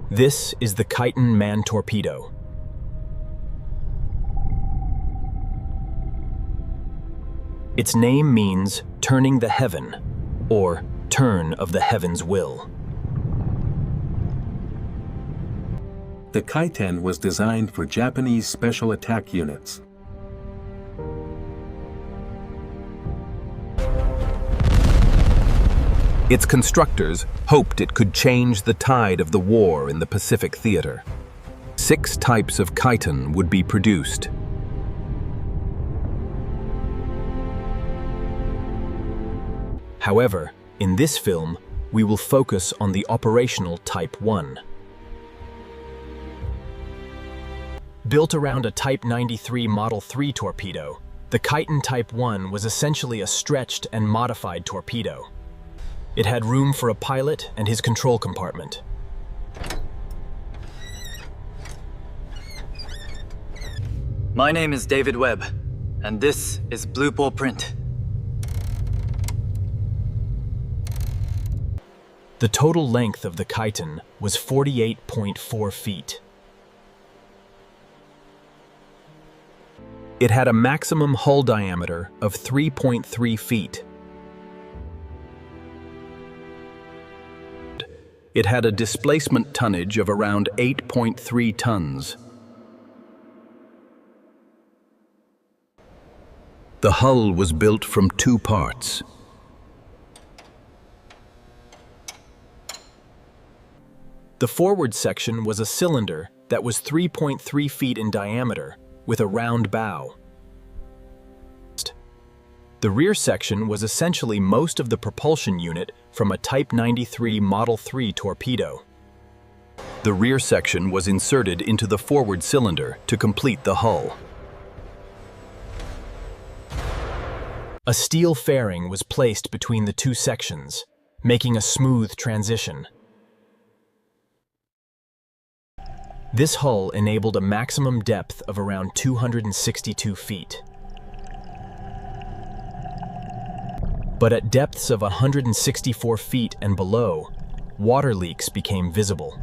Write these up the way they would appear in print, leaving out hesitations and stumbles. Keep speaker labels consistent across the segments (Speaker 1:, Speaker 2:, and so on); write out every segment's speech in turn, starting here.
Speaker 1: This is the Kaiten man torpedo. Its name means turning the heaven, or turn of the heaven's will.
Speaker 2: The Kaiten was designed for Japanese special attack units.
Speaker 1: Its constructors hoped it could change the tide of the war in the Pacific theater. 6 types of Kaiten would be produced. However, in this film, we will focus on the operational Type 1. Built around a Type 93 Model 3 torpedo, the Kaiten Type 1 was essentially a stretched and modified torpedo. It had room for a pilot and his control compartment.
Speaker 3: My name is David Webb, and this is Blue Pole Print.
Speaker 1: The total length of the Kaiten was 48.4 feet. It had a maximum hull diameter of 3.3 feet. It had a displacement tonnage of around 8.3 tons. The hull was built from 2 parts. The forward section was a cylinder that was 3.3 feet in diameter with a round bow. The rear section was essentially most of the propulsion unit from a Type 93 Model 3 torpedo. The rear section was inserted into the forward cylinder to complete the hull. A steel fairing was placed between the 2 sections, making a smooth transition. This hull enabled a maximum depth of around 262 feet. But at depths of 164 feet and below, water leaks became visible.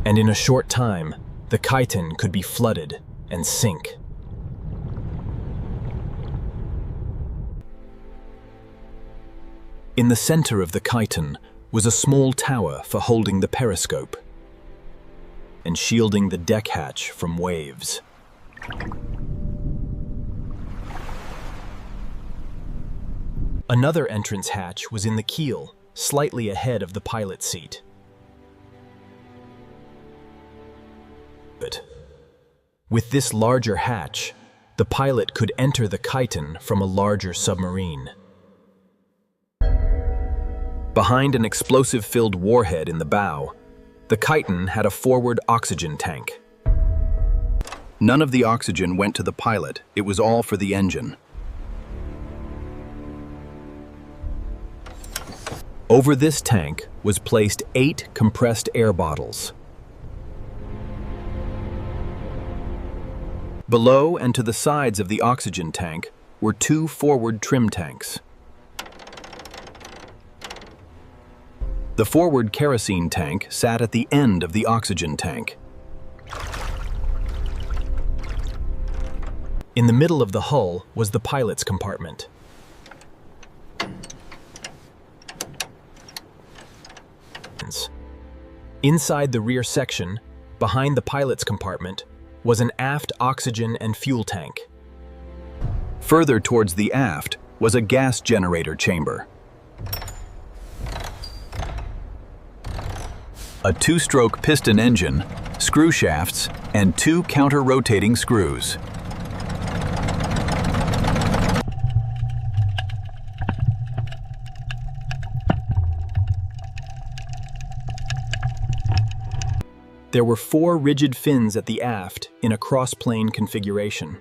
Speaker 1: And in a short time, the Kaiten could be flooded and sink. In the center of the Kaiten was a small tower for holding the periscope and shielding the deck hatch from waves. Another entrance hatch was in the keel, slightly ahead of the pilot's seat. With this larger hatch, the pilot could enter the Kaiten from a larger submarine. Behind an explosive-filled warhead in the bow, the Kaiten had a forward oxygen tank. None of the oxygen went to the pilot, it was all for the engine. Over this tank was placed 8 compressed air bottles. Below and to the sides of the oxygen tank were 2 forward trim tanks. The forward kerosene tank sat at the end of the oxygen tank. In the middle of the hull was the pilot's compartment. Inside the rear section, behind the pilot's compartment, was an aft oxygen and fuel tank. Further towards the aft was a gas generator chamber. A 2-stroke piston engine, screw shafts, and 2 counter-rotating screws. There were 4 rigid fins at the aft in a cross-plane configuration.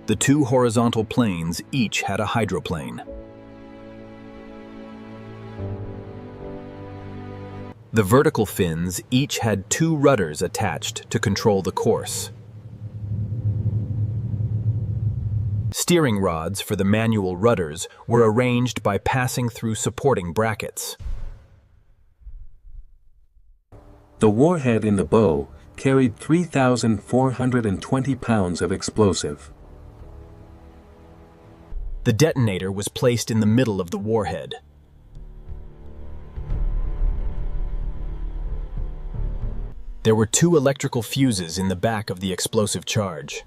Speaker 1: The 2 horizontal planes each had a hydroplane. The vertical fins each had 2 rudders attached to control the course. steering rods for the manual rudders were arranged by passing through supporting brackets.
Speaker 2: The warhead in the bow carried 3,420 pounds of explosive.
Speaker 1: The detonator was placed in the middle of the warhead. There were 2 electrical fuses in the back of the explosive charge.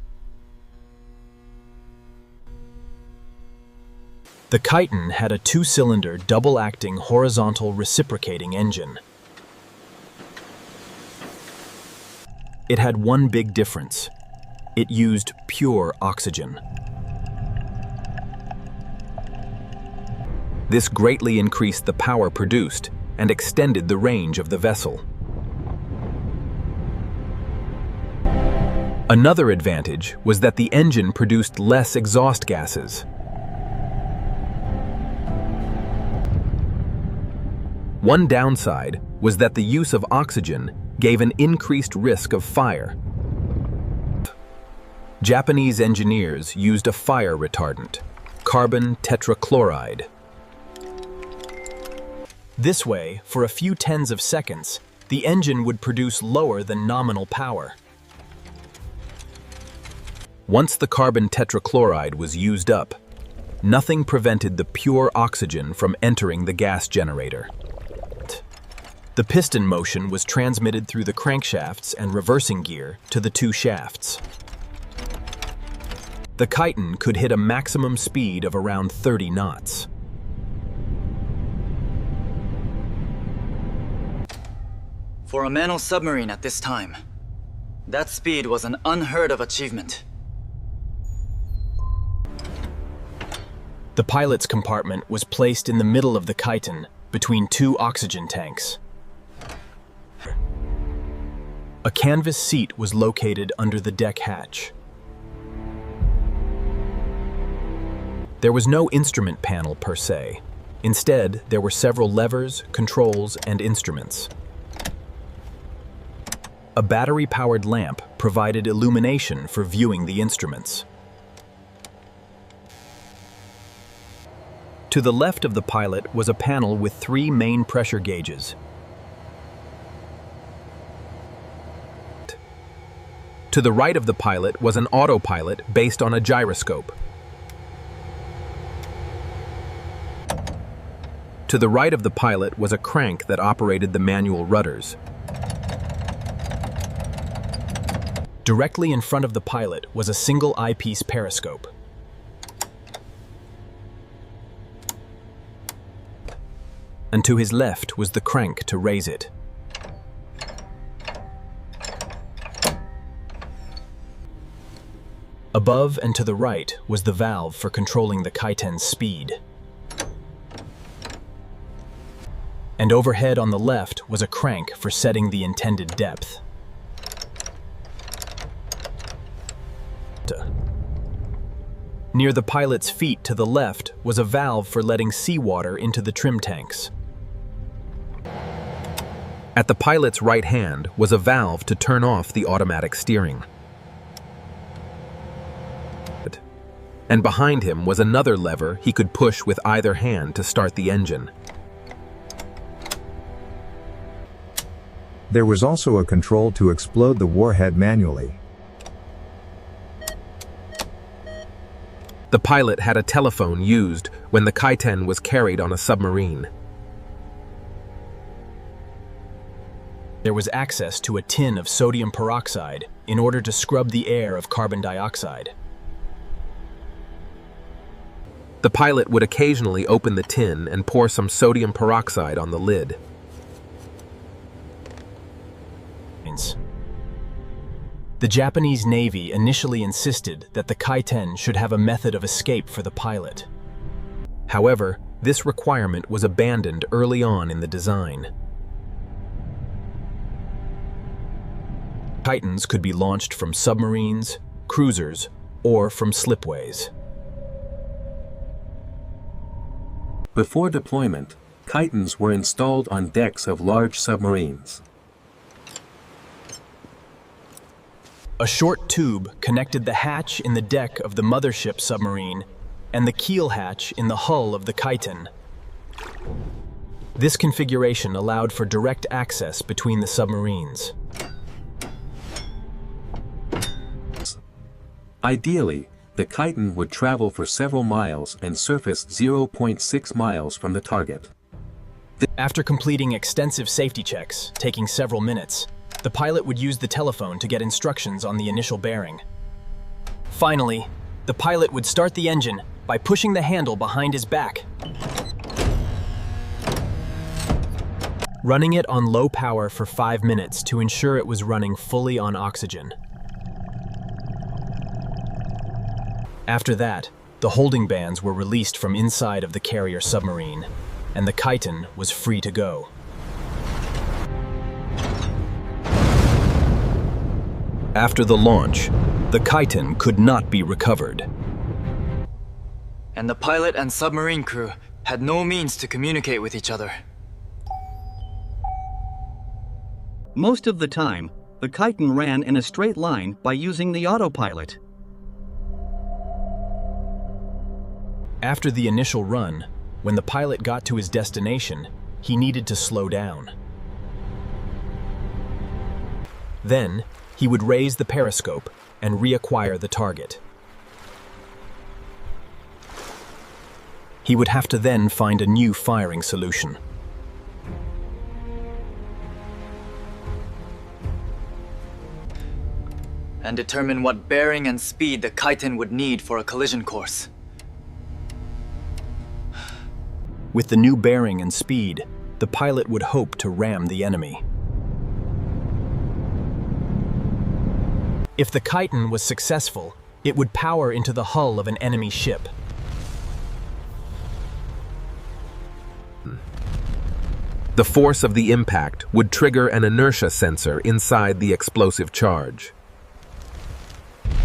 Speaker 1: The Kaiten had a 2-cylinder, double-acting, horizontal reciprocating engine. It had one big difference. It used pure oxygen. This greatly increased the power produced and extended the range of the vessel. Another advantage was that the engine produced less exhaust gases. One downside was that the use of oxygen gave an increased risk of fire. Japanese engineers used a fire retardant, carbon tetrachloride. This way, for a few tens of seconds, the engine would produce lower than nominal power. Once the carbon tetrachloride was used up, nothing prevented the pure oxygen from entering the gas generator. The piston motion was transmitted through the crankshafts and reversing gear to the 2 shafts. The Kaiten could hit a maximum speed of around 30 knots.
Speaker 3: For a manual submarine at this time, that speed was an unheard of achievement.
Speaker 1: The pilot's compartment was placed in the middle of the Kaiten, between 2 oxygen tanks. A canvas seat was located under the deck hatch. There was no instrument panel per se. Instead, there were several levers, controls, and instruments. A battery-powered lamp provided illumination for viewing the instruments. To the left of the pilot was a panel with 3 main pressure gauges. To the right of the pilot was an autopilot based on a gyroscope. To the right of the pilot was a crank that operated the manual rudders. Directly in front of the pilot was a single eyepiece periscope. And to his left was the crank to raise it. Above and to the right was the valve for controlling the Kaiten's speed. And overhead on the left was a crank for setting the intended depth. Near the pilot's feet to the left was a valve for letting seawater into the trim tanks. At the pilot's right hand was a valve to turn off the automatic steering. And behind him was another lever he could push with either hand to start the engine.
Speaker 4: There was also a control to explode the warhead manually.
Speaker 1: The pilot had a telephone used when the Kaiten was carried on a submarine. There was access to a tin of sodium peroxide in order to scrub the air of carbon dioxide. The pilot would occasionally open the tin and pour some sodium peroxide on the lid. The Japanese Navy initially insisted that the Kaiten should have a method of escape for the pilot. However, this requirement was abandoned early on in the design. Kaitens could be launched from submarines, cruisers, or from slipways.
Speaker 2: Before deployment, Kaitens were installed on decks of large submarines.
Speaker 1: A short tube connected the hatch in the deck of the mothership submarine and the keel hatch in the hull of the Kaiten. This configuration allowed for direct access between the submarines.
Speaker 2: Ideally, the Kaiten would travel for several miles and surface 0.6 miles from the target.
Speaker 1: After completing extensive safety checks, taking several minutes, the pilot would use the telephone to get instructions on the initial bearing. Finally, the pilot would start the engine by pushing the handle behind his back. Running it on low power for 5 minutes to ensure it was running fully on oxygen. After that, the holding bands were released from inside of the carrier submarine, and the Kaiten was free to go. After the launch, the Kaiten could not be recovered.
Speaker 3: And the pilot and submarine crew had no means to communicate with each other.
Speaker 5: Most of the time, the Kaiten ran in a straight line by using the autopilot.
Speaker 1: After the initial run, when the pilot got to his destination, he needed to slow down. Then, he would raise the periscope and reacquire the target. He would have to then find a new firing solution.
Speaker 3: And determine what bearing and speed the Kaiten would need for a collision course.
Speaker 1: With the new bearing and speed, the pilot would hope to ram the enemy. If the Kaiten was successful, it would power into the hull of an enemy ship.
Speaker 6: The force of the impact would trigger an inertia sensor inside the explosive charge.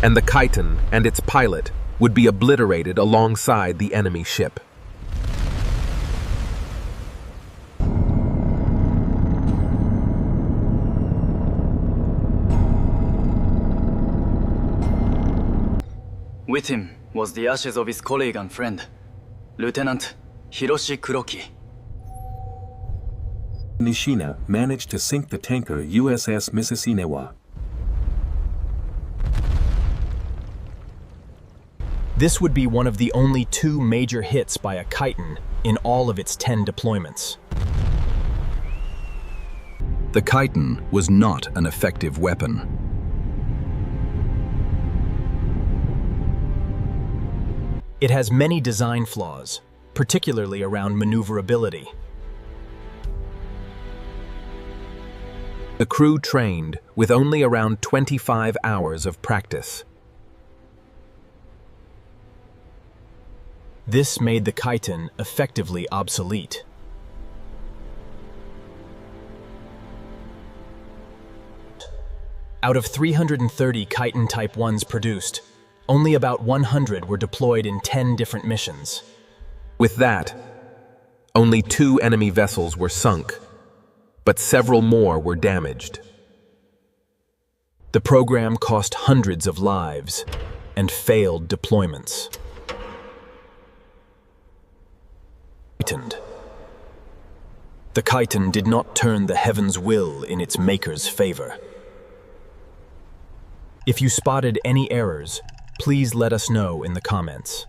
Speaker 6: And the Kaiten and its pilot would be obliterated alongside the enemy ship.
Speaker 3: With him was the ashes of his colleague and friend, Lieutenant Hiroshi Kuroki.
Speaker 2: Nishina managed to sink the tanker USS Mississinawa.
Speaker 1: This would be one of the only 2 major hits by a Kaiten in all of its 10 deployments.
Speaker 7: The Kaiten was not an effective weapon.
Speaker 1: It has many design flaws, particularly around maneuverability.
Speaker 6: The crew trained with only around 25 hours of practice.
Speaker 1: This made the Kaiten effectively obsolete. Out of 330 Kaiten Type 1s produced, only about 100 were deployed in 10 different missions.
Speaker 6: With that, only 2 enemy vessels were sunk, but several more were damaged.
Speaker 1: The program cost hundreds of lives and failed deployments. The Kaiten did not turn the heaven's will in its maker's favor. If you spotted any errors, please let us know in the comments.